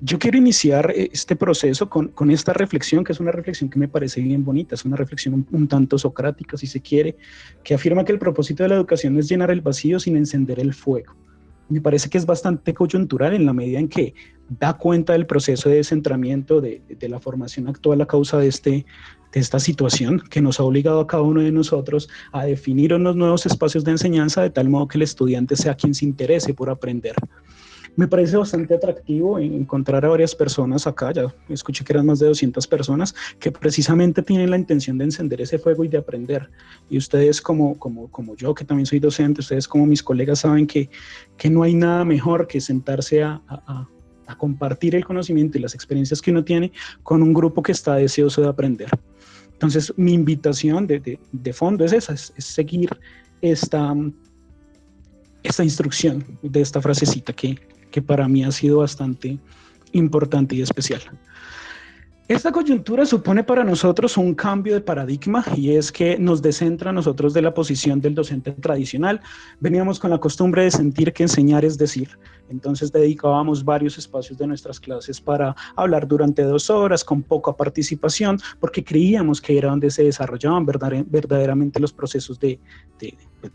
Yo quiero iniciar este proceso con esta reflexión, que es una reflexión que me parece bien bonita, es una reflexión un tanto socrática, si se quiere, que afirma que el propósito de la educación no es llenar el vacío, sino encender el fuego. Me parece que es bastante coyuntural en la medida en que da cuenta del proceso de descentramiento de la formación actual a causa de esta situación que nos ha obligado a cada uno de nosotros a definir unos nuevos espacios de enseñanza de tal modo que el estudiante sea quien se interese por aprender. Me parece bastante atractivo encontrar a varias personas acá, ya escuché que eran más de 200 personas, que precisamente tienen la intención de encender ese fuego y de aprender. Y ustedes como yo, que también soy docente, ustedes como mis colegas saben que no hay nada mejor que sentarse a compartir el conocimiento y las experiencias que uno tiene con un grupo que está deseoso de aprender. Entonces, mi invitación de fondo es esa, es seguir esta instrucción de esta frasecita que para mí ha sido bastante importante y especial. Esta coyuntura supone para nosotros un cambio de paradigma y es que nos descentra a nosotros de la posición del docente tradicional. Veníamos con la costumbre de sentir que enseñar es decir. Entonces dedicábamos varios espacios de nuestras clases para hablar durante 2 horas con poca participación porque creíamos que era donde se desarrollaban verdaderamente los procesos de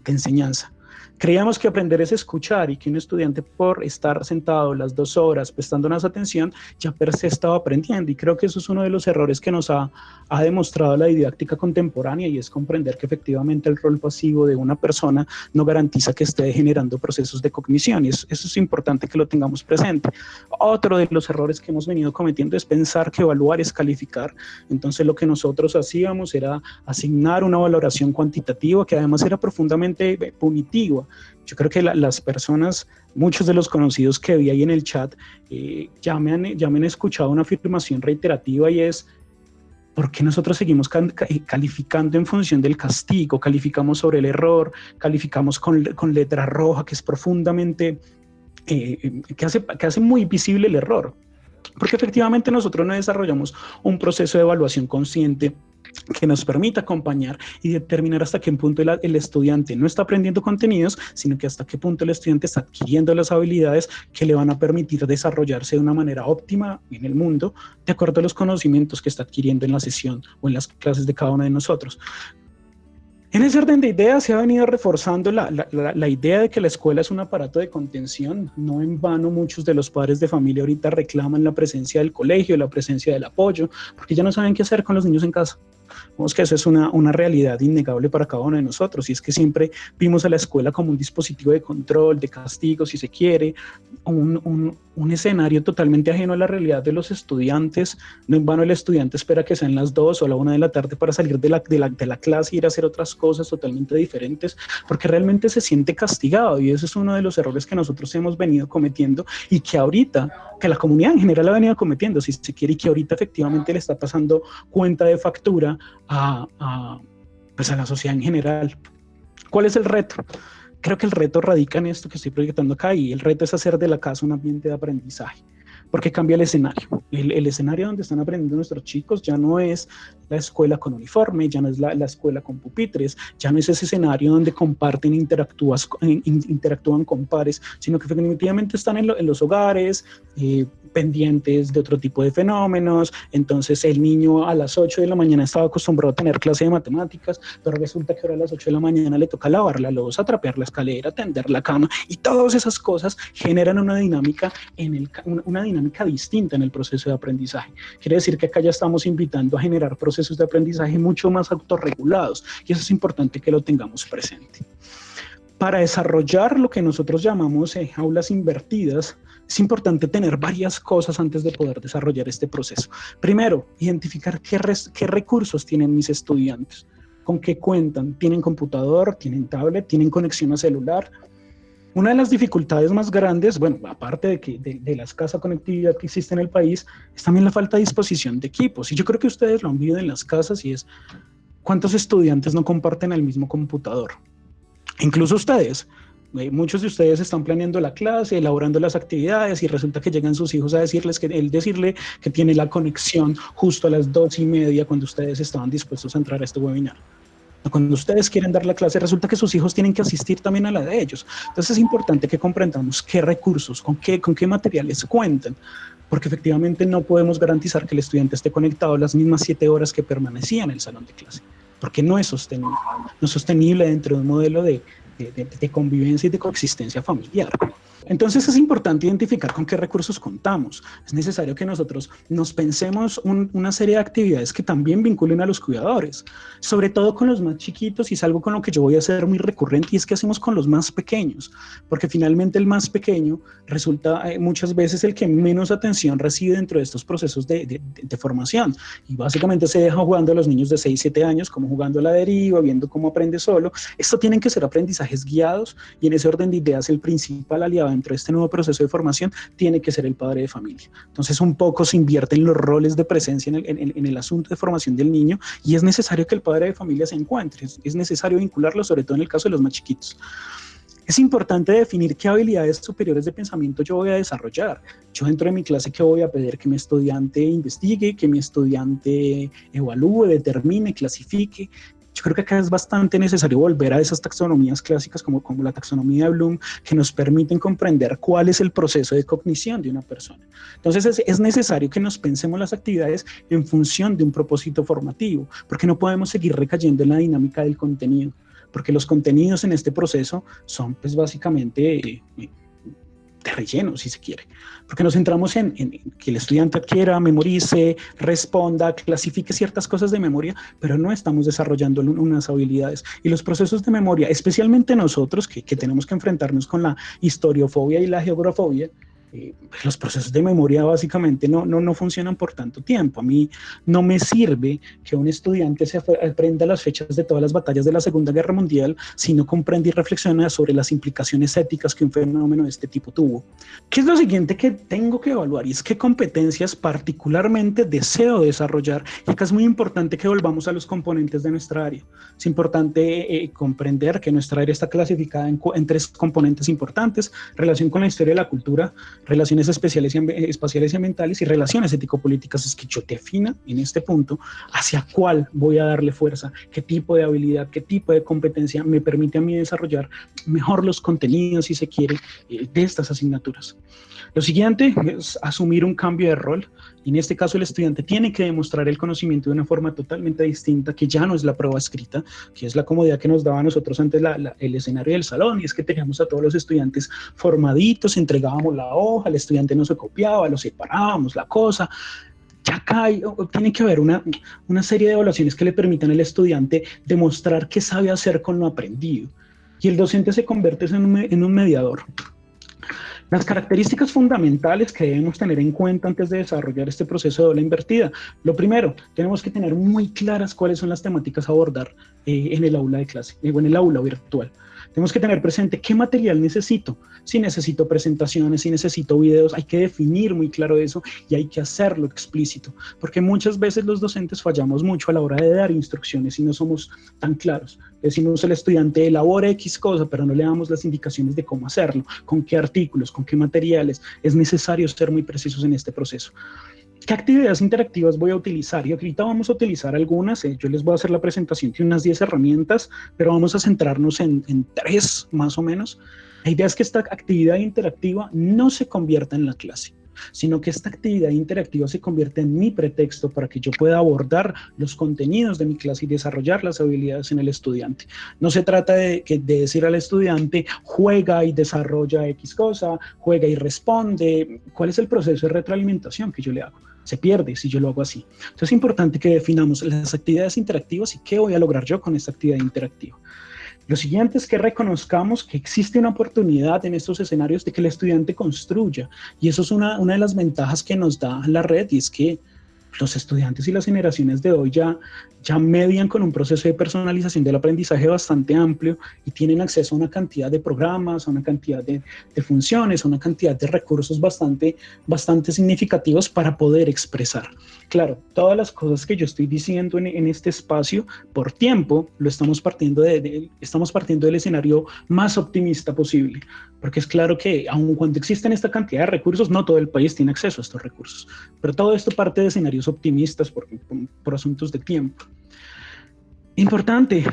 enseñanza. Creíamos que aprender es escuchar y que un estudiante por estar sentado las 2 horas prestándonos atención ya per se estaba aprendiendo, y creo que eso es uno de los errores que nos ha demostrado la didáctica contemporánea, y es comprender que efectivamente el rol pasivo de una persona no garantiza que esté generando procesos de cognición, y eso es importante que lo tengamos presente. Otro de los errores que hemos venido cometiendo es pensar que evaluar es calificar. Entonces lo que nosotros hacíamos era asignar una valoración cuantitativa que además era profundamente punitiva. Yo creo que las personas, muchos de los conocidos que vi ahí en el chat, ya me han escuchado una afirmación reiterativa, y es: ¿por qué nosotros seguimos calificando en función del castigo? Calificamos sobre el error, calificamos con letra roja, que es profundamente, que hace muy visible el error. Porque efectivamente nosotros no desarrollamos un proceso de evaluación consciente que nos permita acompañar y determinar hasta qué punto el estudiante no está aprendiendo contenidos, sino que hasta qué punto el estudiante está adquiriendo las habilidades que le van a permitir desarrollarse de una manera óptima en el mundo, de acuerdo a los conocimientos que está adquiriendo en la sesión o en las clases de cada uno de nosotros. En ese orden de ideas se ha venido reforzando la idea de que la escuela es un aparato de contención. No en vano muchos de los padres de familia ahorita reclaman la presencia del colegio, la presencia del apoyo, porque ya no saben qué hacer con los niños en casa. Vemos que eso es una realidad innegable para cada uno de nosotros, y es que siempre vimos a la escuela como un dispositivo de control, de castigo, si se quiere, un escenario totalmente ajeno a la realidad de los estudiantes. No en vano el estudiante espera que sean las 2 o la 1 de la tarde para salir de la clase e ir a hacer otras cosas totalmente diferentes, porque realmente se siente castigado, y ese es uno de los errores que nosotros hemos venido cometiendo y que ahorita, que la comunidad en general ha venido cometiendo, si se quiere, y que ahorita efectivamente le está pasando cuenta de factura pues a la sociedad en general. ¿Cuál es el reto? Creo que el reto radica en esto que estoy proyectando acá, y el reto es hacer de la casa un ambiente de aprendizaje, porque cambia el escenario. El escenario donde están aprendiendo nuestros chicos ya no es la escuela con uniforme, ya no es la escuela con pupitres, ya no es ese escenario donde comparten, interactúan con pares, sino que definitivamente están en los hogares, pendientes de otro tipo de fenómenos. Entonces el niño a las 8 de la mañana estaba acostumbrado a tener clase de matemáticas, pero resulta que ahora a las 8 de la mañana le toca lavar la loza, trapear la escalera, tender la cama, y todas esas cosas generan una dinámica distinta en el proceso de aprendizaje. Quiere decir que acá ya estamos invitando a generar procesos de aprendizaje mucho más autorregulados, y eso es importante que lo tengamos presente. Para desarrollar lo que nosotros llamamos aulas invertidas, es importante tener varias cosas antes de poder desarrollar este proceso. Primero, identificar qué recursos tienen mis estudiantes, con qué cuentan. ¿Tienen computador? ¿Tienen tablet? ¿Tienen conexión a celular? Una de las dificultades más grandes, bueno, aparte de la escasa conectividad que existe en el país, es también la falta de disposición de equipos. Y yo creo que ustedes lo han vivido en las casas, y es: ¿cuántos estudiantes no comparten el mismo computador? Incluso ustedes, muchos de ustedes están planeando la clase, elaborando las actividades, y resulta que llegan sus hijos a decirle que tiene la conexión justo a las 2:30 cuando ustedes estaban dispuestos a entrar a este webinar. Cuando ustedes quieren dar la clase, resulta que sus hijos tienen que asistir también a la de ellos. Entonces es importante que comprendamos qué recursos, con qué materiales cuentan, porque efectivamente no podemos garantizar que el estudiante esté conectado las mismas 7 horas que permanecía en el salón de clase, porque no es sostenible. No es sostenible dentro de un modelo de convivencia y de coexistencia familiar. Entonces es importante identificar con qué recursos contamos. Es necesario que nosotros nos pensemos una serie de actividades que también vinculen a los cuidadores, sobre todo con los más chiquitos, y es algo con lo que yo voy a hacer muy recurrente, y es que hacemos con los más pequeños, porque finalmente el más pequeño resulta muchas veces el que menos atención recibe dentro de estos procesos de formación, y básicamente se deja jugando a los niños de 6, 7 años, como jugando a la deriva, viendo cómo aprende solo. Esto tienen que ser aprendizajes guiados, y en ese orden de ideas el principal aliado dentro de este nuevo proceso de formación tiene que ser el padre de familia. Entonces un poco se invierten los roles de presencia en el asunto de formación del niño, y es necesario que el padre de familia se encuentre, es necesario vincularlo, sobre todo en el caso de los más chiquitos. Es importante definir qué habilidades superiores de pensamiento yo voy a desarrollar. Yo dentro de mi clase, ¿qué voy a pedir? Que mi estudiante investigue, que mi estudiante evalúe, determine, clasifique. Yo creo que acá es bastante necesario volver a esas taxonomías clásicas como la taxonomía de Bloom, que nos permiten comprender cuál es el proceso de cognición de una persona. Entonces es necesario que nos pensemos las actividades en función de un propósito formativo, porque no podemos seguir recayendo en la dinámica del contenido, porque los contenidos en este proceso son pues básicamente de relleno, si se quiere, porque nos centramos en que el estudiante adquiera, memorice, responda, clasifique ciertas cosas de memoria, pero no estamos desarrollando unas habilidades. Y los procesos de memoria, especialmente nosotros que tenemos que enfrentarnos con la historiofobia y la geografobia, los procesos de memoria básicamente no funcionan por tanto tiempo. A mí no me sirve que un estudiante aprenda las fechas de todas las batallas de la Segunda Guerra Mundial si no comprende y reflexiona sobre las implicaciones éticas que un fenómeno de este tipo tuvo. ¿Qué es lo siguiente que tengo que evaluar? Y es qué competencias particularmente deseo desarrollar. Y acá es muy importante que volvamos a los componentes de nuestra área. Es importante comprender que nuestra área está clasificada en 3 componentes importantes: relación con la historia y la cultura, relaciones espaciales y ambientales, y relaciones ético-políticas. Es que yo defina en este punto hacia cuál voy a darle fuerza, qué tipo de habilidad, qué tipo de competencia me permite a mí desarrollar mejor los contenidos, si se quiere, de estas asignaturas. Lo siguiente es asumir un cambio de rol, y en este caso el estudiante tiene que demostrar el conocimiento de una forma totalmente distinta, que ya no es la prueba escrita, que es la comodidad que nos daba a nosotros antes el escenario del salón, y es que teníamos a todos los estudiantes formaditos, entregábamos la hoja, el estudiante no se copiaba, lo separábamos, la cosa. Ya acá tiene que haber una serie de evaluaciones que le permitan al estudiante demostrar qué sabe hacer con lo aprendido, y el docente se convierte en un mediador. Las características fundamentales que debemos tener en cuenta antes de desarrollar este proceso de aula invertida. Lo primero, tenemos que tener muy claras cuáles son las temáticas a abordar en el aula de clase, o en el aula virtual. Tenemos que tener presente qué material necesito. Si necesito presentaciones, si necesito videos, hay que definir muy claro eso, y hay que hacerlo explícito, porque muchas veces los docentes fallamos mucho a la hora de dar instrucciones y no somos tan claros. Decimos al estudiante elabora X cosa, pero no le damos las indicaciones de cómo hacerlo, con qué artículos, con qué materiales. Es necesario ser muy precisos en este proceso. ¿Qué actividades interactivas voy a utilizar? Y ahorita vamos a utilizar algunas. Yo les voy a hacer la presentación de unas 10 herramientas, pero vamos a centrarnos en 3 más o menos. La idea es que esta actividad interactiva no se convierta en la clase, sino que esta actividad interactiva se convierte en mi pretexto para que yo pueda abordar los contenidos de mi clase y desarrollar las habilidades en el estudiante. No se trata de decir al estudiante juega y desarrolla X cosa, juega y responde. ¿Cuál es el proceso de retroalimentación que yo le hago? Se pierde si yo lo hago así. Entonces es importante que definamos las actividades interactivas y qué voy a lograr yo con esta actividad interactiva. Lo siguiente es que reconozcamos que existe una oportunidad en estos escenarios de que el estudiante construya, y eso es una de las ventajas que nos da la red, y es que los estudiantes y las generaciones de hoy ya median con un proceso de personalización del aprendizaje bastante amplio, y tienen acceso a una cantidad de programas, a una cantidad de funciones, a una cantidad de recursos bastante significativos para poder expresar. Claro, todas las cosas que yo estoy diciendo en este espacio, por tiempo, lo estamos partiendo del escenario más optimista posible, porque es claro que aun cuando existen esta cantidad de recursos, no todo el país tiene acceso a estos recursos, pero todo esto parte de escenarios optimistas por asuntos de tiempo. Importante.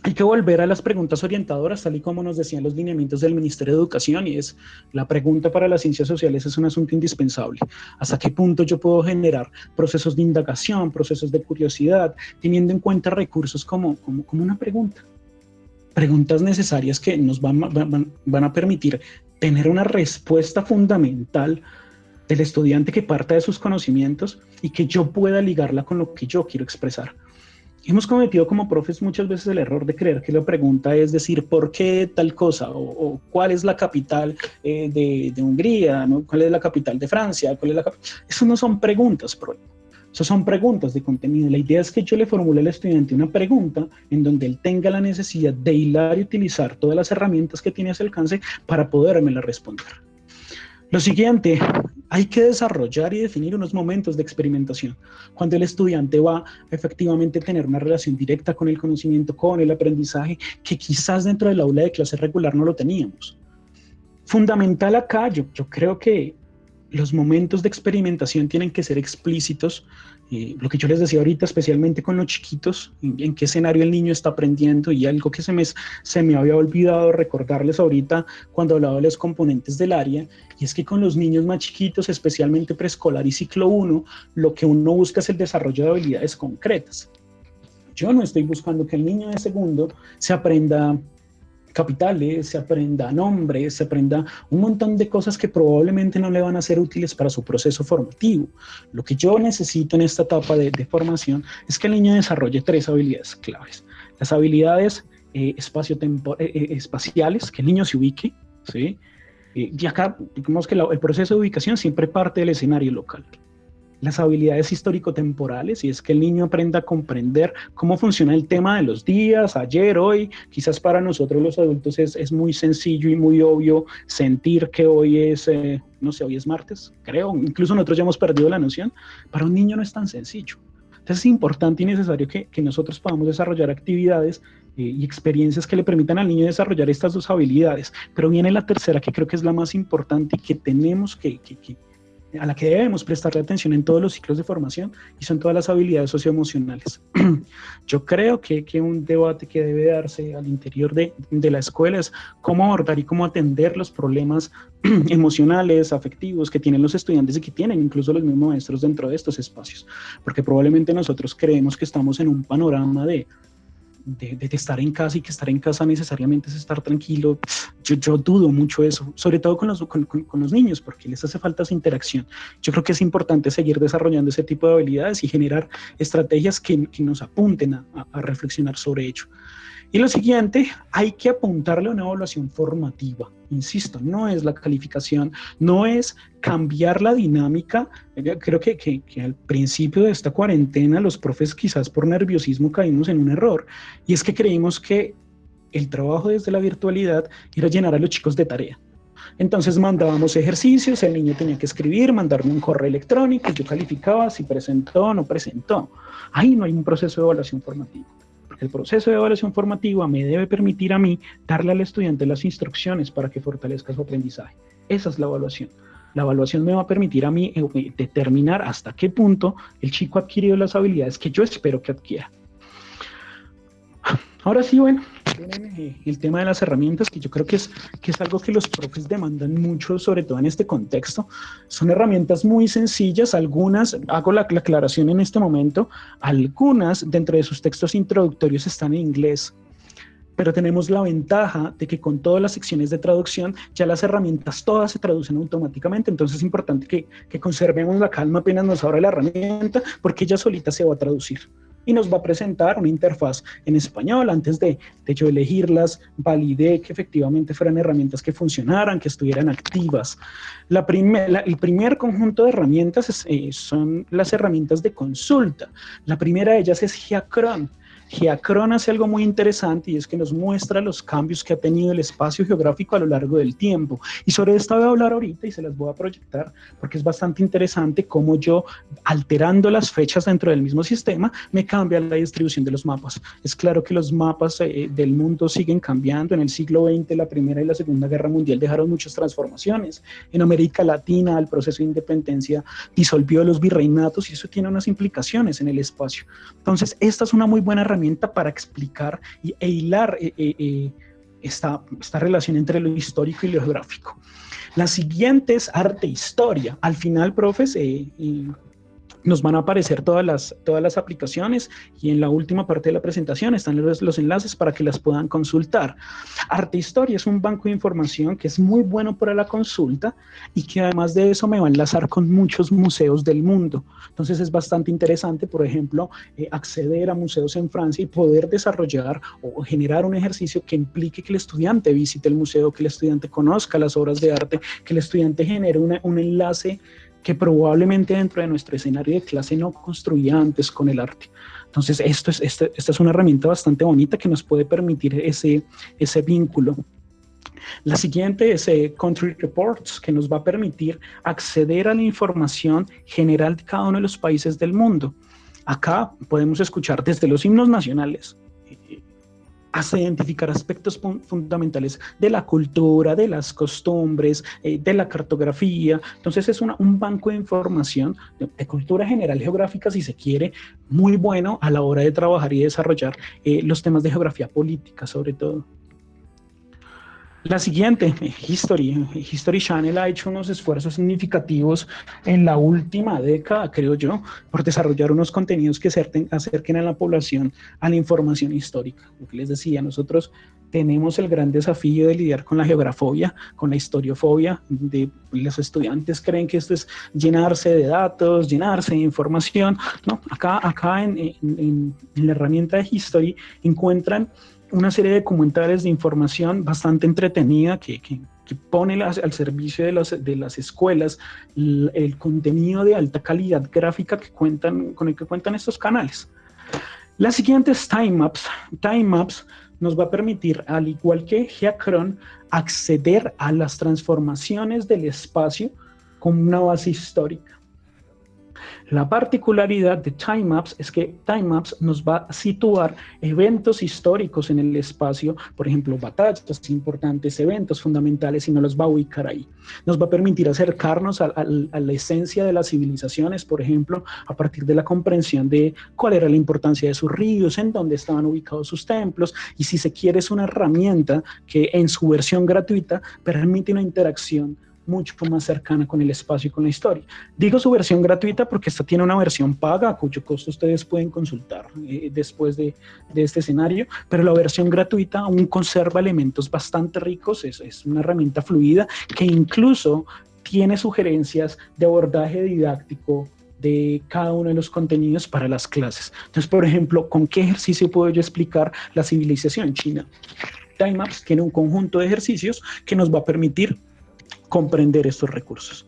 Hay que volver a las preguntas orientadoras, tal y como nos decían los lineamientos del Ministerio de Educación, y es la pregunta para las ciencias sociales es un asunto indispensable. ¿Hasta qué punto yo puedo generar procesos de indagación, procesos de curiosidad, teniendo en cuenta recursos como una pregunta? Preguntas necesarias que nos van a permitir tener una respuesta fundamental del estudiante que parta de sus conocimientos y que yo pueda ligarla con lo que yo quiero expresar. Hemos cometido como profes muchas veces el error de creer que la pregunta es decir, ¿por qué tal cosa? O ¿cuál es la capital de Hungría? ¿No? ¿Cuál es la capital de Francia? Eso no son preguntas, eso son preguntas de contenido. La idea es que yo le formule al estudiante una pregunta en donde él tenga la necesidad de hilar y utilizar todas las herramientas que tiene a su alcance para podérmela responder. Lo siguiente, hay que desarrollar y definir unos momentos de experimentación, cuando el estudiante va a efectivamente tener una relación directa con el conocimiento, con el aprendizaje, que quizás dentro del aula de clase regular no lo teníamos. Fundamental acá, yo creo que los momentos de experimentación tienen que ser explícitos. Lo que yo les decía ahorita, especialmente con los chiquitos, en qué escenario el niño está aprendiendo, y algo que se me había olvidado recordarles ahorita cuando hablaba de los componentes del área, y es que con los niños más chiquitos, especialmente preescolar y ciclo 1, lo que uno busca es el desarrollo de habilidades concretas. Yo no estoy buscando que el niño de segundo se aprenda capitales, se aprenda nombres, se aprenda un montón de cosas que probablemente no le van a ser útiles para su proceso formativo. Lo que yo necesito en esta etapa de formación es que el niño desarrolle 3 habilidades claves. Las habilidades espaciales, que el niño se ubique, ¿sí? Y acá, digamos que el proceso de ubicación siempre parte del escenario local. Las habilidades histórico-temporales, y es que el niño aprenda a comprender cómo funciona el tema de los días, ayer, hoy. Quizás para nosotros los adultos es muy sencillo y muy obvio sentir que hoy es, no sé, hoy es martes, creo, incluso nosotros ya hemos perdido la noción. Para un niño no es tan sencillo. Entonces es importante y necesario que nosotros podamos desarrollar actividades y experiencias que le permitan al niño desarrollar estas 2 habilidades. Pero viene la tercera, que creo que es la más importante y que tenemos a la que debemos prestarle atención en todos los ciclos de formación, y son todas las habilidades socioemocionales. Yo creo que un debate que debe darse al interior de la escuela es cómo abordar y cómo atender los problemas emocionales, afectivos que tienen los estudiantes y que tienen incluso los mismos maestros dentro de estos espacios, porque probablemente nosotros creemos que estamos en un panorama de estar en casa, y que estar en casa necesariamente es estar tranquilo. Yo dudo mucho eso, sobre todo con los niños, porque les hace falta esa interacción. Yo creo que es importante seguir desarrollando ese tipo de habilidades y generar estrategias que nos apunten a reflexionar sobre ello. Y lo siguiente, hay que apuntarle a una evaluación formativa. Insisto, no es la calificación, no es cambiar la dinámica. Creo que al principio de esta cuarentena los profes quizás por nerviosismo caímos en un error, y es que creímos que el trabajo desde la virtualidad era llenar a los chicos de tarea. Entonces mandábamos ejercicios, el niño tenía que escribir, mandarme un correo electrónico, yo calificaba si presentó o no presentó. Ahí no hay un proceso de evaluación formativa. El proceso de evaluación formativa me debe permitir a mí darle al estudiante las instrucciones para que fortalezca su aprendizaje. Esa es la evaluación. La evaluación me va a permitir a mí determinar hasta qué punto el chico ha adquirido las habilidades que yo espero que adquiera. Ahora sí, bueno, el tema de las herramientas, que yo creo que es algo que los profes demandan mucho, sobre todo en este contexto. Son herramientas muy sencillas, algunas, hago la aclaración en este momento, algunas dentro de sus textos introductorios están en inglés, pero tenemos la ventaja de que con todas las secciones de traducción ya las herramientas todas se traducen automáticamente. Entonces es importante que conservemos la calma apenas nos abra la herramienta, porque ella solita se va a traducir y nos va a presentar una interfaz en español. Antes de yo elegirlas, validé que efectivamente fueran herramientas que funcionaran, que estuvieran activas. El primer conjunto de herramientas son las herramientas de consulta. La primera de ellas es Geacron. Geacron hace algo muy interesante, y es que nos muestra los cambios que ha tenido el espacio geográfico a lo largo del tiempo. Y sobre esto voy a hablar ahorita y se las voy a proyectar, porque es bastante interesante cómo yo, alterando las fechas dentro del mismo sistema, me cambia la distribución de los mapas. Es claro que los mapas del mundo siguen cambiando. En el siglo XX, la Primera y la Segunda Guerra Mundial dejaron muchas transformaciones. En América Latina, el proceso de independencia disolvió los virreinatos, y eso tiene unas implicaciones en el espacio. Entonces, esta es una muy buena herramienta herramienta para explicar e hilar esta relación entre lo histórico y lo geográfico. La siguiente es arte e historia. Al final, profes, nos van a aparecer todas las aplicaciones y en la última parte de la presentación están los enlaces para que las puedan consultar. Arte Historia es un banco de información que es muy bueno para la consulta y que además de eso me va a enlazar con muchos museos del mundo. Entonces es bastante interesante, por ejemplo, acceder a museos en Francia y poder desarrollar o generar un ejercicio que implique que el estudiante visite el museo, que el estudiante conozca las obras de arte, que el estudiante genere un enlace que probablemente dentro de nuestro escenario de clase no construía antes con el arte. Entonces, esta es una herramienta bastante bonita que nos puede permitir ese vínculo. La siguiente es Country Reports, que nos va a permitir acceder a la información general de cada uno de los países del mundo. Acá podemos escuchar desde los himnos nacionales, hasta identificar aspectos fundamentales de la cultura, de las costumbres, de la cartografía. Entonces es un banco de información de cultura general geográfica, si se quiere, muy bueno a la hora de trabajar y desarrollar los temas de geografía política, sobre todo. La siguiente, History Channel ha hecho unos esfuerzos significativos en la última década, creo yo, por desarrollar unos contenidos que acerquen a la población a la información histórica. Lo que les decía, nosotros tenemos el gran desafío de lidiar con la geografobia, con la historiofobia. Los estudiantes creen que esto es llenarse de datos, llenarse de información. No, acá en la herramienta de History encuentran una serie de documentales de información bastante entretenida que pone al servicio de las escuelas el contenido de alta calidad gráfica con el que cuentan estos canales. La siguiente es Time Maps. Time Maps nos va a permitir, al igual que Geacron, acceder a las transformaciones del espacio como una base histórica. La particularidad de Time Maps es que Time Maps nos va a situar eventos históricos en el espacio, por ejemplo, batallas importantes, eventos fundamentales, y nos los va a ubicar ahí. Nos va a permitir acercarnos a la esencia de las civilizaciones, por ejemplo, a partir de la comprensión de cuál era la importancia de sus ríos, en dónde estaban ubicados sus templos, y si se quiere es una herramienta que en su versión gratuita permite una interacción mucho más cercana con el espacio y con la historia. Digo su versión gratuita porque esta tiene una versión paga, cuyo costo ustedes pueden consultar después de este escenario, pero la versión gratuita aún conserva elementos bastante ricos, es una herramienta fluida que incluso tiene sugerencias de abordaje didáctico de cada uno de los contenidos para las clases. Entonces, por ejemplo, ¿con qué ejercicio puedo yo explicar la civilización china? Time Maps tiene un conjunto de ejercicios que nos va a permitir comprender estos recursos.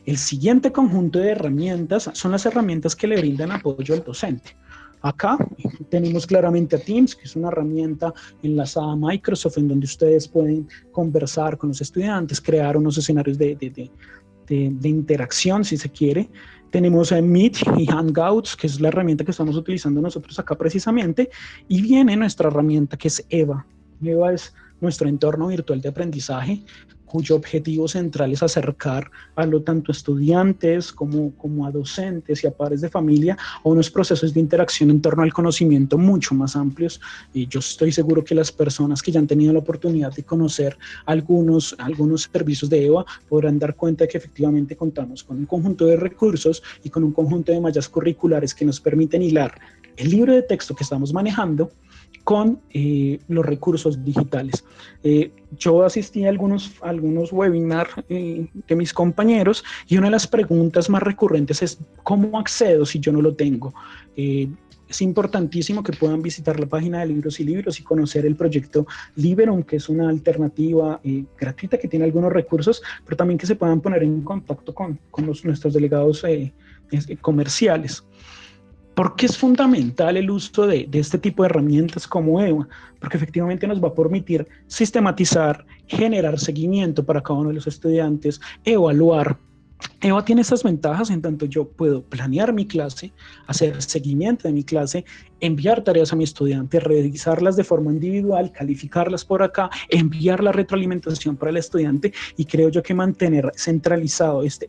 El siguiente conjunto de herramientas son las herramientas que le brindan apoyo al docente. Acá tenemos claramente a Teams, que es una herramienta enlazada a Microsoft, en donde ustedes pueden conversar con los estudiantes, crear unos escenarios de interacción, si se quiere. Tenemos a Meet y Hangouts, que es la herramienta que estamos utilizando nosotros acá precisamente, y viene nuestra herramienta que es EVA. EVA es nuestro entorno virtual de aprendizaje, cuyo objetivo central es acercar tanto a estudiantes como a docentes y a padres de familia a unos procesos de interacción en torno al conocimiento mucho más amplios. Y yo estoy seguro que las personas que ya han tenido la oportunidad de conocer algunos servicios de EVA podrán dar cuenta de que efectivamente contamos con un conjunto de recursos y con un conjunto de mallas curriculares que nos permiten hilar el libro de texto que estamos manejando con los recursos digitales. Yo asistí a algunos webinars de mis compañeros y una de las preguntas más recurrentes es ¿cómo accedo si yo no lo tengo? Es importantísimo que puedan visitar la página de Libros y Libros y conocer el proyecto Liberum, que es una alternativa gratuita que tiene algunos recursos, pero también que se puedan poner en contacto con nuestros delegados comerciales. ¿Por qué es fundamental el uso de este tipo de herramientas como EVA? Porque efectivamente nos va a permitir sistematizar, generar seguimiento para cada uno de los estudiantes, evaluar. EVA tiene estas ventajas en tanto yo puedo planear mi clase, hacer seguimiento de mi clase, enviar tareas a mi estudiante, revisarlas de forma individual, calificarlas por acá, enviar la retroalimentación para el estudiante, y creo yo que mantener centralizado este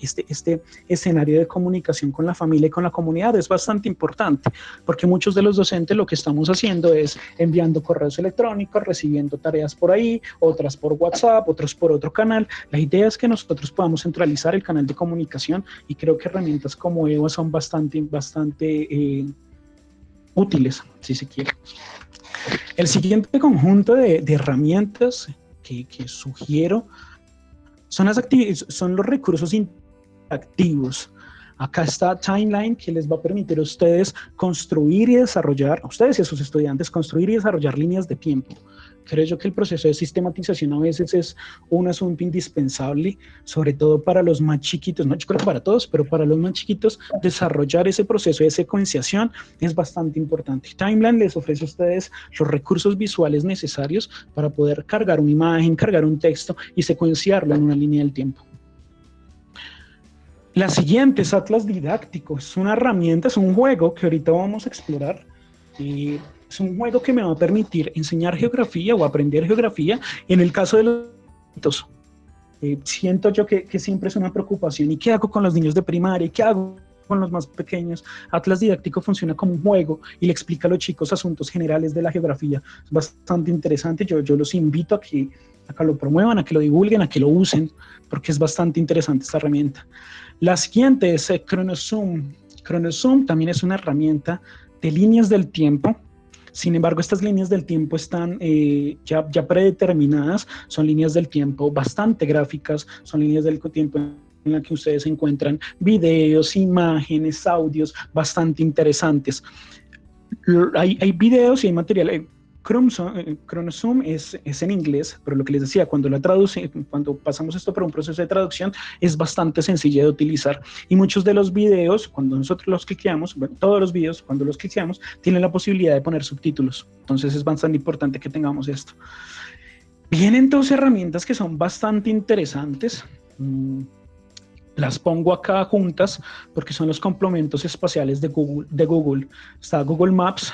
escenario de comunicación con la familia y con la comunidad es bastante importante, porque muchos de los docentes lo que estamos haciendo es enviando correos electrónicos, recibiendo tareas por ahí, otras por WhatsApp, otros por otro canal. La idea es que nosotros podamos centralizar el canal de comunicación, y creo que herramientas como EVA son bastante útiles, si se quiere. El siguiente conjunto de herramientas que sugiero son los recursos interactivos. Acá está Timeline, que les va a permitir a ustedes construir y desarrollar, a ustedes y a sus estudiantes, construir y desarrollar líneas de tiempo. Creo yo que el proceso de sistematización a veces es un asunto indispensable, sobre todo para los más chiquitos, no, yo creo que para todos, pero para los más chiquitos, desarrollar ese proceso de secuenciación es bastante importante. Timeline les ofrece a ustedes los recursos visuales necesarios para poder cargar una imagen, cargar un texto y secuenciarlo en una línea del tiempo. La siguiente es Atlas Didáctico. Es una herramienta, es un juego que ahorita vamos a explorar. Es un juego que me va a permitir enseñar geografía o aprender geografía en el caso de los niños. Siento yo que siempre es una preocupación. ¿Y qué hago con los niños de primaria? ¿Y qué hago con los más pequeños? Atlas Didáctico funciona como un juego y le explica a los chicos asuntos generales de la geografía. Es bastante interesante. Yo los invito a que lo promuevan, a que lo divulguen, a que lo usen, porque es bastante interesante esta herramienta. La siguiente es ChronoZoom. ChronoZoom también es una herramienta de líneas del tiempo. Sin embargo, estas líneas del tiempo están ya predeterminadas. Son líneas del tiempo bastante gráficas, son líneas del tiempo en las que ustedes encuentran videos, imágenes, audios bastante interesantes. Hay videos y hay material. ChronoZoom es en inglés, pero lo que les decía, cuando pasamos esto por un proceso de traducción, es bastante sencilla de utilizar. Y muchos de los videos, cuando nosotros los cliqueamos, todos los videos, cuando los cliqueamos, tienen la posibilidad de poner subtítulos. Entonces es bastante importante que tengamos esto. Vienen dos herramientas que son bastante interesantes. Las pongo acá juntas porque son los complementos espaciales de Google. Está Google Maps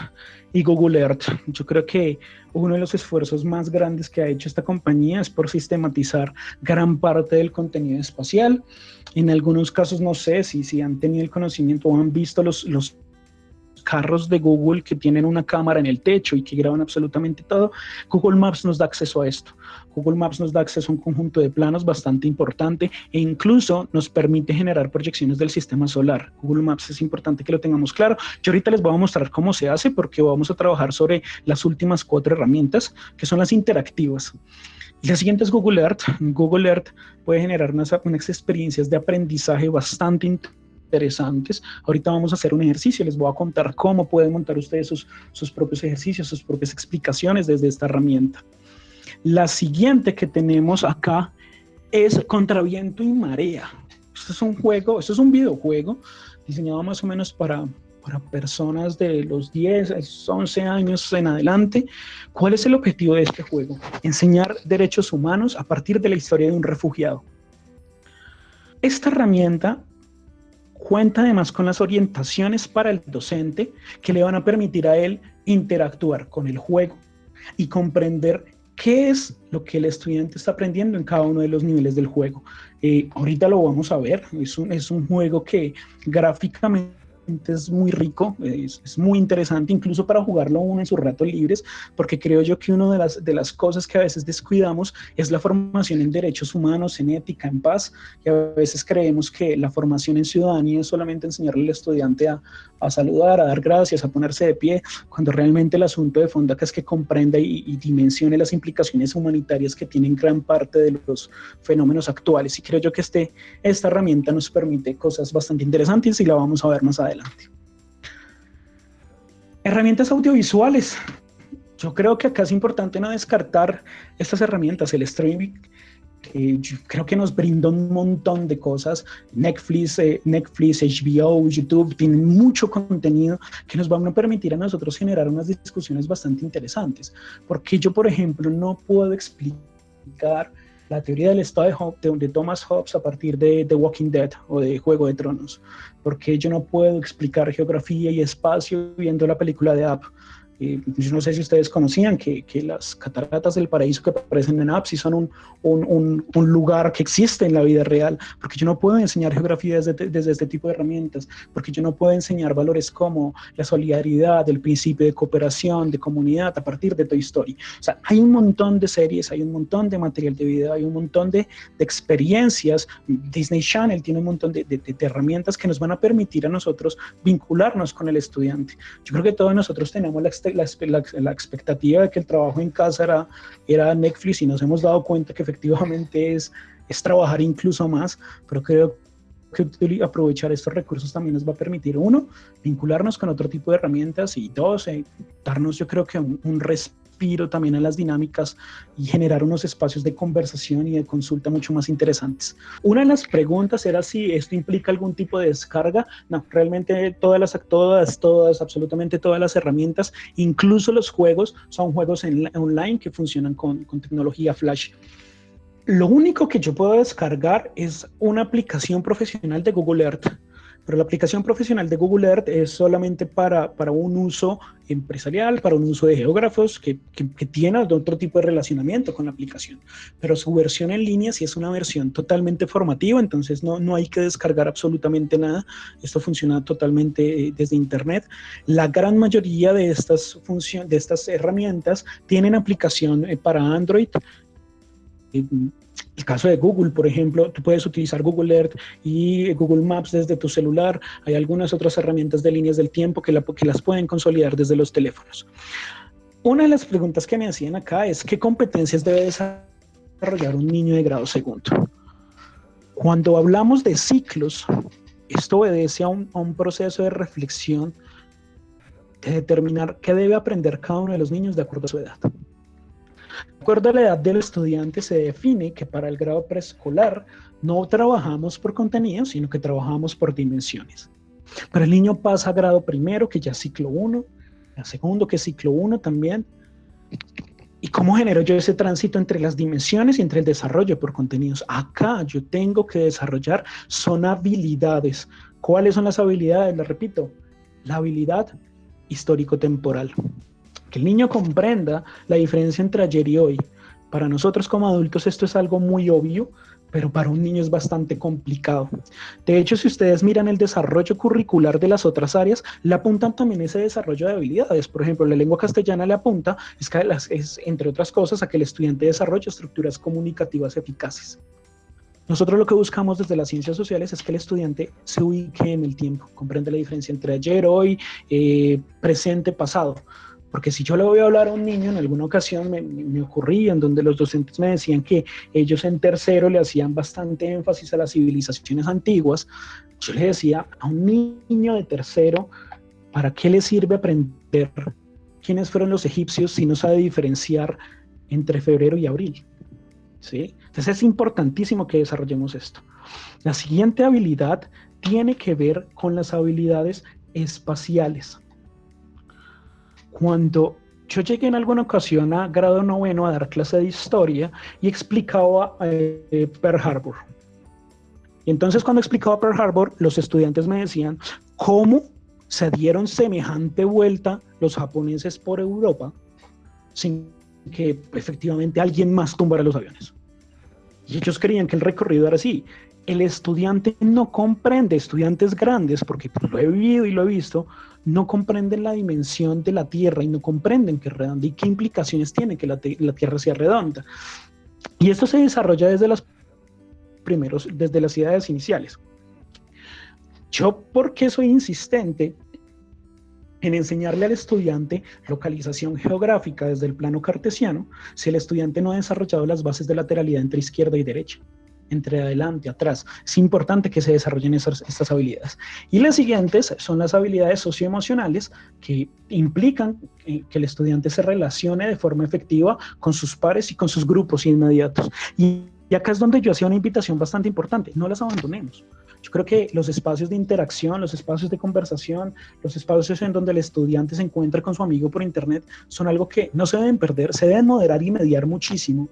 y Google Earth. Yo creo que uno de los esfuerzos más grandes que ha hecho esta compañía es por sistematizar gran parte del contenido espacial. En algunos casos, no sé si han tenido el conocimiento o han visto los carros de Google que tienen una cámara en el techo y que graban absolutamente todo. Google Maps nos da acceso a esto. Google Maps nos da acceso a un conjunto de planos bastante importante e incluso nos permite generar proyecciones del sistema solar. Google Maps es importante que lo tengamos claro. Yo ahorita les voy a mostrar cómo se hace porque vamos a trabajar sobre las últimas 4 herramientas que son las interactivas. Y la siguiente es Google Earth. Google Earth puede generar unas experiencias de aprendizaje bastante interesantes. Ahorita vamos a hacer un ejercicio, les voy a contar cómo pueden montar ustedes sus propios ejercicios, sus propias explicaciones desde esta herramienta. La siguiente que tenemos acá es Contra Viento y Marea. Este es un juego, este es un videojuego diseñado más o menos para personas de los 10, 11 años en adelante. ¿Cuál es el objetivo de este juego? Enseñar derechos humanos a partir de la historia de un refugiado. Esta herramienta cuenta además con las orientaciones para el docente que le van a permitir a él interactuar con el juego y comprender qué es lo que el estudiante está aprendiendo en cada uno de los niveles del juego. Ahorita lo vamos a ver, es un juego que gráficamente es muy rico, es muy interesante, incluso para jugarlo uno en sus ratos libres, porque creo yo que una de las cosas que a veces descuidamos es la formación en derechos humanos, en ética, en paz, y a veces creemos que la formación en ciudadanía es solamente enseñarle al estudiante a saludar, a dar gracias, a ponerse de pie, cuando realmente el asunto de fondo acá es que comprenda y dimensione las implicaciones humanitarias que tienen gran parte de los fenómenos actuales, y creo yo que esta herramienta nos permite cosas bastante interesantes y la vamos a ver más adelante. Herramientas audiovisuales. Yo creo que acá es importante no descartar estas herramientas. El streaming, yo creo que nos brinda un montón de cosas. Netflix, HBO, YouTube, tienen mucho contenido que nos van a permitir a nosotros generar unas discusiones bastante interesantes. Porque yo, por ejemplo, no puedo explicar la teoría del estado de Thomas Hobbes a partir de The Walking Dead o de Juego de Tronos, porque yo no puedo explicar geografía y espacio viendo la película de Up. Yo no sé si ustedes conocían que las cataratas del paraíso que aparecen en Up sí son un lugar que existe en la vida real, porque yo no puedo enseñar geografía desde este tipo de herramientas, porque yo no puedo enseñar valores como la solidaridad, el principio de cooperación, de comunidad a partir de Toy Story. O sea, hay un montón de series, hay un montón de material de video, hay un montón de experiencias. Disney Channel tiene un montón de herramientas que nos van a permitir a nosotros vincularnos con el estudiante. Yo creo que todos nosotros tenemos la expectativa de que el trabajo en casa era Netflix, y nos hemos dado cuenta que efectivamente es trabajar incluso más, pero creo que aprovechar estos recursos también nos va a permitir, uno, vincularnos con otro tipo de herramientas, y dos, darnos, yo creo que un respiro también a las dinámicas y generar unos espacios de conversación y de consulta mucho más interesantes. Una de las preguntas era si esto implica algún tipo de descarga. No, realmente absolutamente todas las herramientas, incluso los juegos, son juegos online que funcionan con tecnología Flash. Lo único que yo puedo descargar es una aplicación profesional de Google Earth, pero la aplicación profesional de Google Earth es solamente para un uso empresarial, para un uso de geógrafos que tiene otro tipo de relacionamiento con la aplicación, pero su versión en línea sí es una versión totalmente formativa, entonces no hay que descargar absolutamente nada. Esto funciona totalmente desde internet. La gran mayoría de estas herramientas tienen aplicación para Android. El caso de Google, por ejemplo, tú puedes utilizar Google Earth y Google Maps desde tu celular. Hay algunas otras herramientas de líneas del tiempo que las pueden consolidar desde los teléfonos. Una de las preguntas que me hacían acá es: ¿qué competencias debe desarrollar un niño de grado segundo? Cuando hablamos de ciclos, esto obedece a un proceso de reflexión, de determinar qué debe aprender cada uno de los niños de acuerdo a su edad. De acuerdo a la edad del estudiante, se define que para el grado preescolar no trabajamos por contenido, sino que trabajamos por dimensiones. Pero el niño pasa a grado primero, que ya es ciclo 1, a segundo, que es ciclo 1 también. ¿Y cómo genero yo ese tránsito entre las dimensiones y entre el desarrollo por contenidos? Acá yo tengo que desarrollar, son habilidades. ¿Cuáles son las habilidades? Les repito, la habilidad histórico-temporal. Que el niño comprenda la diferencia entre ayer y hoy. Para nosotros como adultos esto es algo muy obvio, pero para un niño es bastante complicado. De hecho, si ustedes miran el desarrollo curricular de las otras áreas, le apuntan también ese desarrollo de habilidades. Por ejemplo, la lengua castellana le apunta, entre otras cosas, a que el estudiante desarrolle estructuras comunicativas eficaces. Nosotros lo que buscamos desde las ciencias sociales es que el estudiante se ubique en el tiempo, comprende la diferencia entre ayer, hoy, presente, pasado. Porque si yo le voy a hablar a un niño, en alguna ocasión me ocurría en donde los docentes me decían que ellos en tercero le hacían bastante énfasis a las civilizaciones antiguas. Yo le decía a un niño de tercero, ¿para qué le sirve aprender quiénes fueron los egipcios si no sabe diferenciar entre febrero y abril? ¿Sí? Entonces es importantísimo que desarrollemos esto. La siguiente habilidad tiene que ver con las habilidades espaciales. Cuando yo llegué en alguna ocasión a grado noveno a dar clase de historia y explicaba Pearl Harbor. Y entonces cuando explicaba Pearl Harbor, los estudiantes me decían cómo se dieron semejante vuelta los japoneses por Europa sin que efectivamente alguien más tumbara los aviones. Y ellos creían que el recorrido era así. El estudiante no comprende, estudiantes grandes, porque lo he vivido y lo he visto, no comprenden la dimensión de la Tierra y no comprenden que es redonda y qué implicaciones tiene que la Tierra sea redonda. Y esto se desarrolla desde las edades iniciales. Yo, ¿por qué soy insistente en enseñarle al estudiante localización geográfica desde el plano cartesiano si el estudiante no ha desarrollado las bases de lateralidad entre izquierda y derecha, entre adelante, atrás? Es importante que se desarrollen estas habilidades. Y las siguientes son las habilidades socioemocionales, que implican que el estudiante se relacione de forma efectiva con sus pares y con sus grupos inmediatos. Y acá es donde yo hacía una invitación bastante importante: no las abandonemos. Yo creo que los espacios de interacción, los espacios de conversación, los espacios en donde el estudiante se encuentra con su amigo por internet son algo que no se deben perder, se deben moderar y mediar muchísimo,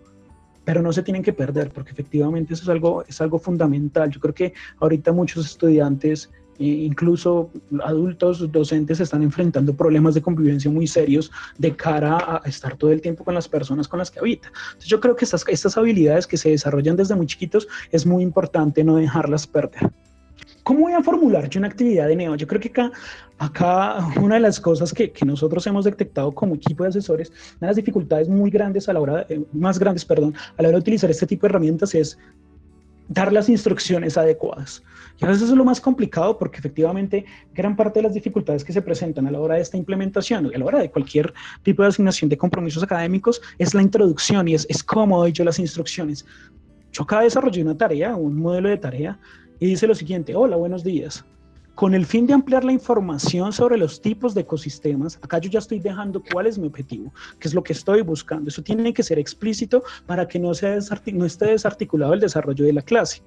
pero no se tienen que perder, porque efectivamente eso es algo fundamental. Yo creo que ahorita muchos estudiantes, incluso adultos, docentes, están enfrentando problemas de convivencia muy serios de cara a estar todo el tiempo con las personas con las que habita. Entonces yo creo que estas habilidades que se desarrollan desde muy chiquitos es muy importante no dejarlas perder. ¿Cómo voy a formular yo una actividad de NEO? Yo creo que acá una de las cosas que nosotros hemos detectado como equipo de asesores, una de las dificultades muy grandes a la hora, más grandes, perdón, a la hora de utilizar este tipo de herramientas es dar las instrucciones adecuadas. Y a veces es lo más complicado porque efectivamente gran parte de las dificultades que se presentan a la hora de esta implementación y a la hora de cualquier tipo de asignación de compromisos académicos es la introducción y es cómo doy yo las instrucciones. Yo acá desarrollé una tarea, un modelo de tarea, y dice lo siguiente: hola, buenos días. Con el fin de ampliar la información sobre los tipos de ecosistemas, acá yo ya estoy dejando cuál es mi objetivo, qué es lo que estoy buscando. Eso tiene que ser explícito para que no esté desarticulado el desarrollo de la clase.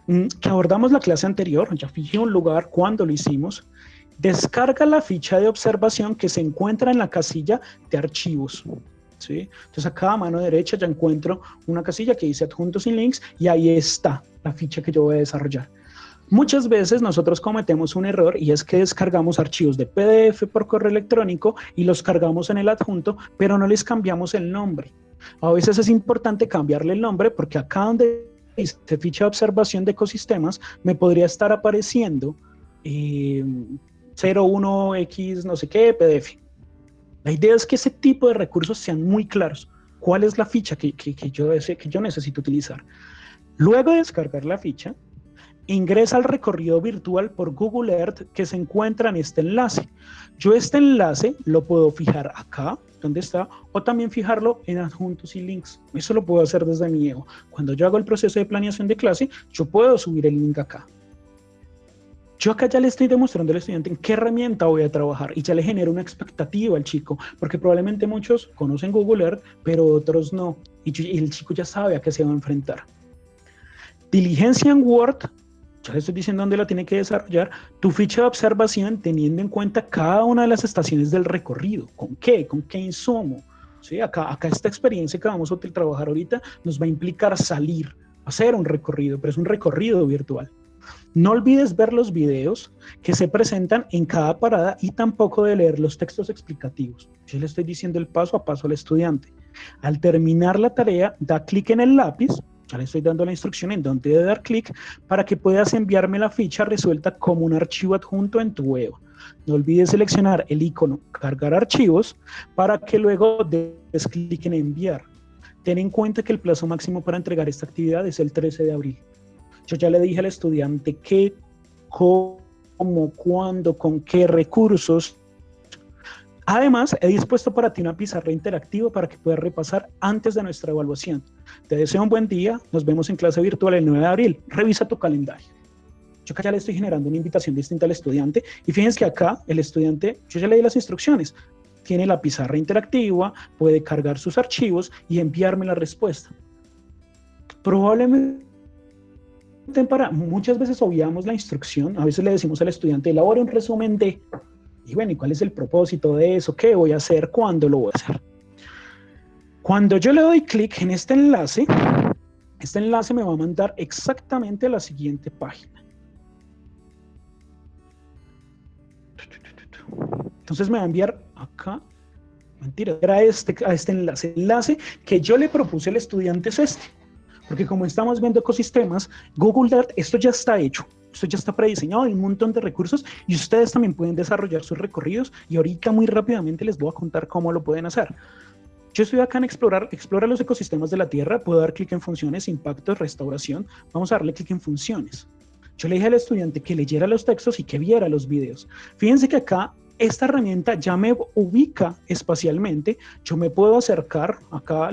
Que abordamos la clase anterior, ya fijé un lugar, cuándo lo hicimos. Descarga la ficha de observación que se encuentra en la casilla de archivos. ¿Sí? Entonces acá a mano derecha ya encuentro una casilla que dice adjuntos sin links y ahí está la ficha que yo voy a desarrollar. Muchas veces nosotros cometemos un error y es que descargamos archivos de PDF por correo electrónico y los cargamos en el adjunto, pero no les cambiamos el nombre. A veces es importante cambiarle el nombre porque acá donde dice ficha de observación de ecosistemas me podría estar apareciendo 01x no sé qué PDF. La idea es que ese tipo de recursos sean muy claros. ¿Cuál es la ficha que yo necesito utilizar? Luego de descargar la ficha, ingresa al recorrido virtual por Google Earth que se encuentra en este enlace. Yo este enlace lo puedo fijar acá, donde está, o también fijarlo en adjuntos y links. Eso lo puedo hacer desde mi ego. Cuando yo hago el proceso de planeación de clase, yo puedo subir el link acá. Yo acá ya le estoy demostrando al estudiante en qué herramienta voy a trabajar y ya le genero una expectativa al chico, porque probablemente muchos conocen Google Earth, pero otros no, y el chico ya sabe a qué se va a enfrentar. Diligencia en Word, ya le estoy diciendo dónde la tiene que desarrollar, tu ficha de observación teniendo en cuenta cada una de las estaciones del recorrido, con qué insumo. ¿Sí? Acá esta experiencia que vamos a trabajar ahorita nos va a implicar salir, hacer un recorrido, pero es un recorrido virtual. No olvides ver los videos que se presentan en cada parada y tampoco de leer los textos explicativos. Yo le estoy diciendo el paso a paso al estudiante. Al terminar la tarea, da clic en el lápiz, ya le estoy dando la instrucción en dónde debe dar clic para que puedas enviarme la ficha resuelta como un archivo adjunto en tu web. No olvides seleccionar el icono cargar archivos para que luego des clic en enviar. Ten en cuenta que el plazo máximo para entregar esta actividad es el 13 de abril. Yo ya le dije al estudiante qué, cómo, cuándo, con qué recursos. Además, he dispuesto para ti una pizarra interactiva para que puedas repasar antes de nuestra evaluación. Te deseo un buen día. Nos vemos en clase virtual el 9 de abril. Revisa tu calendario. Yo acá ya le estoy generando una invitación distinta al estudiante. Y fíjense que acá el estudiante, yo ya le di las instrucciones. Tiene la pizarra interactiva, puede cargar sus archivos y enviarme la respuesta. Probablemente muchas veces obviamos la instrucción, a veces le decimos al estudiante, elabore un resumen de, y bueno, ¿y cuál es el propósito de eso? ¿Qué voy a hacer? ¿Cuándo lo voy a hacer? Cuando yo le doy clic en este enlace me va a mandar exactamente a la siguiente página. Entonces me va a enviar acá, mentira, a este enlace que yo le propuse al estudiante es este. Porque como estamos viendo ecosistemas, Google Earth, esto ya está hecho, esto ya está prediseñado, hay un montón de recursos y ustedes también pueden desarrollar sus recorridos y ahorita muy rápidamente les voy a contar cómo lo pueden hacer. Yo estoy acá en explora los ecosistemas de la Tierra, puedo dar clic en funciones, impactos, restauración, vamos a darle clic en funciones. Yo le dije al estudiante que leyera los textos y que viera los videos. Fíjense que acá esta herramienta ya me ubica espacialmente, yo me puedo acercar acá,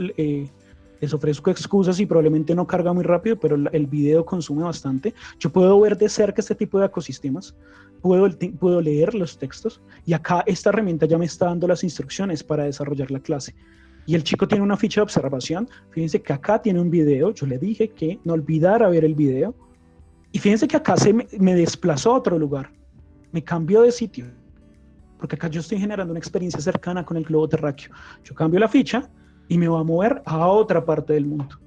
les ofrezco excusas y probablemente no carga muy rápido, pero el video consume bastante. Yo puedo ver de cerca este tipo de ecosistemas, puedo leer los textos y acá esta herramienta ya me está dando las instrucciones para desarrollar la clase. Y el chico tiene una ficha de observación, fíjense que acá tiene un video, yo le dije que no olvidara ver el video y fíjense que acá me desplazó a otro lugar, me cambió de sitio, porque acá yo estoy generando una experiencia cercana con el globo terráqueo. Yo cambio la ficha y me va a mover a otra parte del mundo.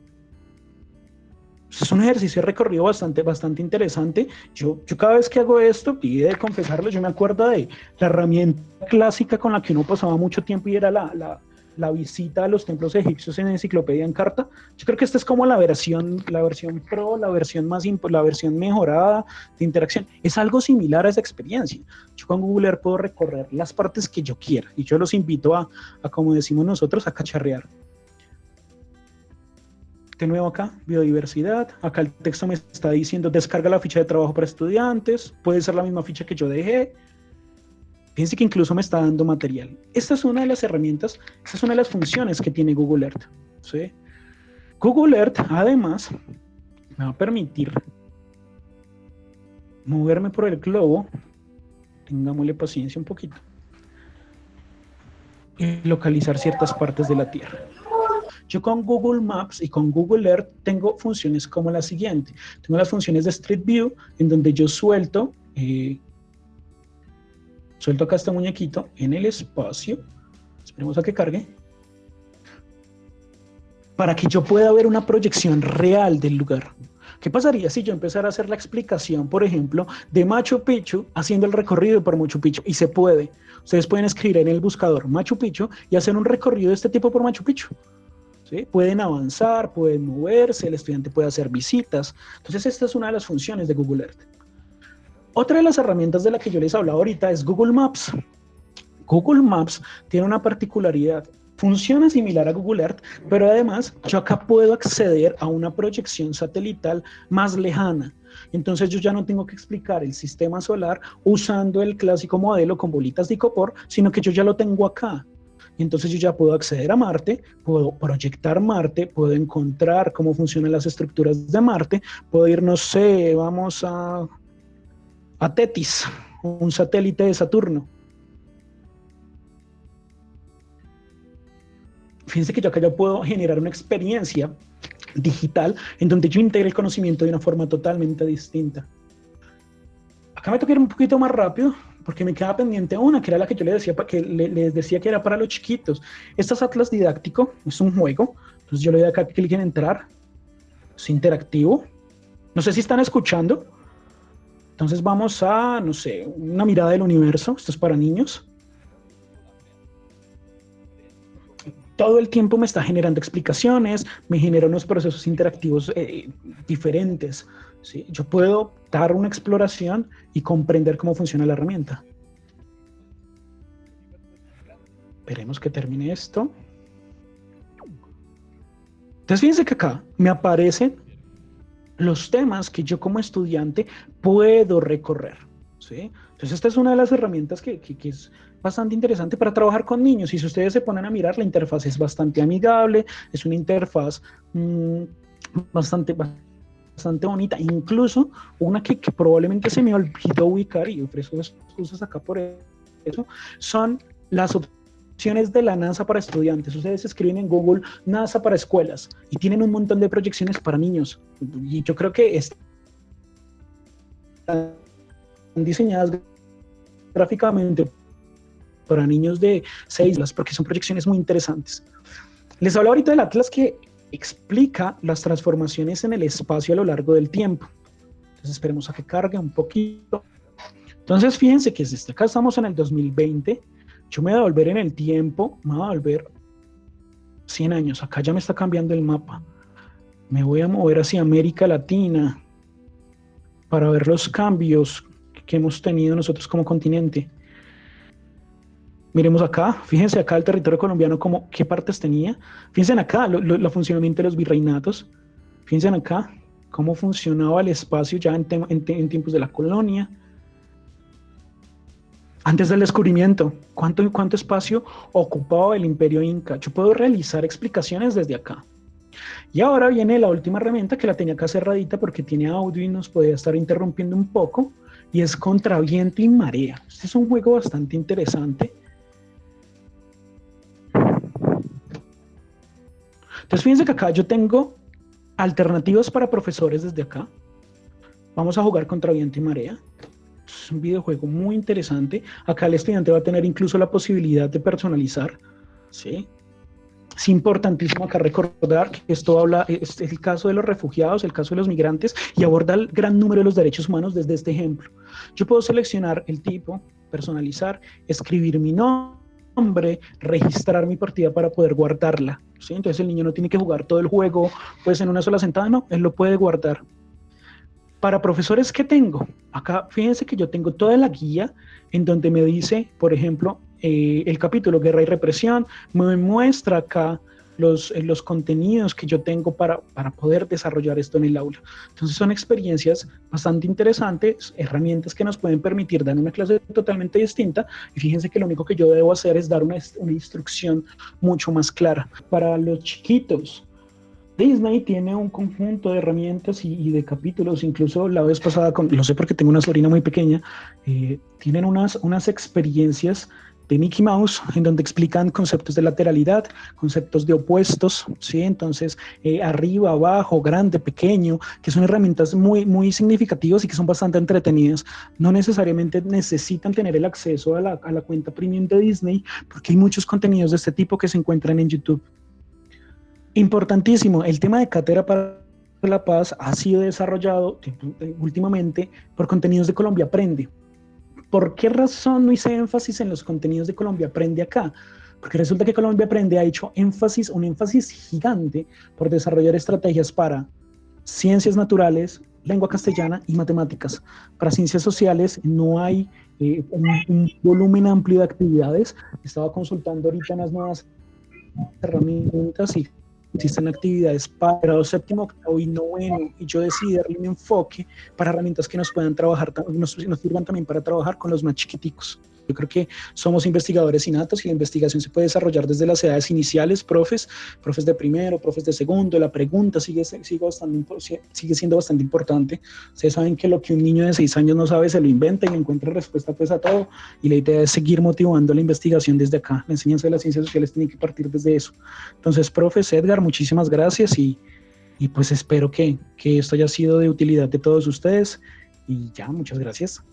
Es un ejercicio de recorrido bastante interesante. Yo cada vez que hago esto, y he de confesarlo, yo me acuerdo de la herramienta clásica con la que uno pasaba mucho tiempo y era la visita a los templos egipcios en Enciclopedia en Carta. Yo creo que esta es como la versión pro, la versión mejorada de interacción. Es algo similar a esa experiencia. Yo con Google Earth puedo recorrer las partes que yo quiera y yo los invito a como decimos nosotros, a cacharrear. De nuevo acá, biodiversidad. Acá el texto me está diciendo, descarga la ficha de trabajo para estudiantes. Puede ser la misma ficha que yo dejé. Fíjense que incluso me está dando material. Esta es una de las herramientas, esta es una de las funciones que tiene Google Earth, ¿sí? Google Earth, además, me va a permitir moverme por el globo. Tengámosle paciencia un poquito. Y localizar ciertas partes de la Tierra. Yo con Google Maps y con Google Earth tengo funciones como la siguiente. Tengo las funciones de Street View, en donde yo suelto acá este muñequito en el espacio. Esperemos a que cargue. Para que yo pueda ver una proyección real del lugar. ¿Qué pasaría si yo empezara a hacer la explicación, por ejemplo, de Machu Picchu haciendo el recorrido por Machu Picchu? Y se puede. Ustedes pueden escribir en el buscador Machu Picchu y hacer un recorrido de este tipo por Machu Picchu. ¿Sí? Pueden avanzar, pueden moverse, el estudiante puede hacer visitas. Entonces esta es una de las funciones de Google Earth. Otra de las herramientas de la que yo les hablaba ahorita es Google Maps. Google Maps tiene una particularidad. Funciona similar a Google Earth, pero además yo acá puedo acceder a una proyección satelital más lejana. Entonces yo ya no tengo que explicar el sistema solar usando el clásico modelo con bolitas de icopor, sino que yo ya lo tengo acá. Entonces yo ya puedo acceder a Marte, puedo proyectar Marte, puedo encontrar cómo funcionan las estructuras de Marte, puedo ir, no sé, vamos a Tetis, un satélite de Saturno. Fíjense que yo acá ya puedo generar una experiencia digital en donde yo integre el conocimiento de una forma totalmente distinta. Acá me toca ir un poquito más rápido porque me queda pendiente una, que era la que yo les decía que era para los chiquitos. Este es Atlas Didáctico, es un juego, entonces yo le doy acá clic en entrar, es interactivo. No sé si están escuchando. Entonces vamos a, no sé, una mirada del universo, esto es para niños. Todo el tiempo me está generando explicaciones, me genera unos procesos interactivos diferentes. ¿Sí? Yo puedo dar una exploración y comprender cómo funciona la herramienta. Esperemos que termine esto. Entonces fíjense que acá me aparecen los temas que yo como estudiante puedo recorrer. ¿Sí? Entonces esta es una de las herramientas que es bastante interesante para trabajar con niños. Y si ustedes se ponen a mirar, la interfaz es bastante amigable, es una interfaz bastante bonita, incluso una que probablemente se me olvidó ubicar, y ofrezco excusas acá por eso, son las opciones de la NASA para estudiantes. Ustedes escriben en Google NASA para escuelas y tienen un montón de proyecciones para niños, y yo creo que están diseñadas gráficamente para niños de 6 años, porque son proyecciones muy interesantes. Les hablo ahorita del Atlas que explica las transformaciones en el espacio a lo largo del tiempo. Entonces esperemos a que cargue un poquito. Entonces fíjense que desde acá estamos en el 2020, yo me voy a volver en el tiempo, me voy a volver 100 años, acá ya me está cambiando el mapa. Me voy a mover hacia América Latina para ver los cambios que hemos tenido nosotros como continente. Miremos acá, fíjense acá el territorio colombiano, qué partes tenía. Fíjense acá el funcionamiento de los virreinatos. Fíjense acá cómo funcionaba el espacio ya en tiempos de la colonia. Antes del descubrimiento, ¿cuánto espacio ocupaba el imperio inca? Yo puedo realizar explicaciones desde acá. Y ahora viene la última herramienta, que la tenía acá cerradita porque tiene audio y nos podía estar interrumpiendo un poco, y es Contra Viento y Marea. Este es un juego bastante interesante. Entonces fíjense que acá yo tengo alternativas para profesores desde acá. Vamos a jugar Contra Viento y Marea. Es un videojuego muy interesante. Acá el estudiante va a tener incluso la posibilidad de personalizar, ¿sí? Es importantísimo acá recordar que esto habla, es el caso de los refugiados, el caso de los migrantes, y aborda el gran número de los derechos humanos desde este ejemplo. Yo puedo seleccionar el tipo, personalizar, escribir mi nombre, registrar mi partida para poder guardarla, ¿sí? Entonces el niño no tiene que jugar todo el juego pues en una sola sentada, no, él lo puede guardar. Para profesores, ¿qué tengo? Acá fíjense que yo tengo toda la guía en donde me dice, por ejemplo, el capítulo Guerra y Represión, me muestra acá los contenidos que yo tengo para poder desarrollar esto en el aula. Entonces son experiencias bastante interesantes, herramientas que nos pueden permitir dar una clase totalmente distinta, y fíjense que lo único que yo debo hacer es dar una instrucción mucho más clara. Para los chiquitos, Disney tiene un conjunto de herramientas y de capítulos, incluso la vez pasada, lo sé porque tengo una sobrina muy pequeña, tienen unas experiencias de Mickey Mouse en donde explican conceptos de lateralidad, conceptos de opuestos, ¿sí? Entonces, arriba, abajo, grande, pequeño, que son herramientas muy, muy significativas y que son bastante entretenidas. No necesariamente necesitan tener el acceso a la cuenta premium de Disney, porque hay muchos contenidos de este tipo que se encuentran en YouTube. Importantísimo, el tema de Cátedra para la Paz ha sido desarrollado últimamente por Contenidos de Colombia Aprende. ¿Por qué razón no hice énfasis en los contenidos de Colombia Aprende acá? Porque resulta que Colombia Aprende ha hecho un énfasis gigante por desarrollar estrategias para ciencias naturales, lengua castellana y matemáticas. Para ciencias sociales no hay un volumen amplio de actividades. Estaba consultando ahorita unas nuevas herramientas y existen actividades para grado séptimo, octavo y noveno, y yo decidí darle un enfoque para herramientas que nos puedan trabajar, nos sirvan también para trabajar con los más chiquiticos. Yo creo que somos investigadores innatos y la investigación se puede desarrollar desde las edades iniciales, profes de primero, profes de segundo. La pregunta sigue siendo bastante importante. Ustedes saben que lo que un niño de 6 años no sabe se lo inventa y encuentra respuesta pues a todo, y la idea es seguir motivando la investigación desde acá. La enseñanza de las ciencias sociales tiene que partir desde eso. Entonces, profes, Edgar, muchísimas gracias y pues espero que esto haya sido de utilidad de todos ustedes, y ya, muchas gracias.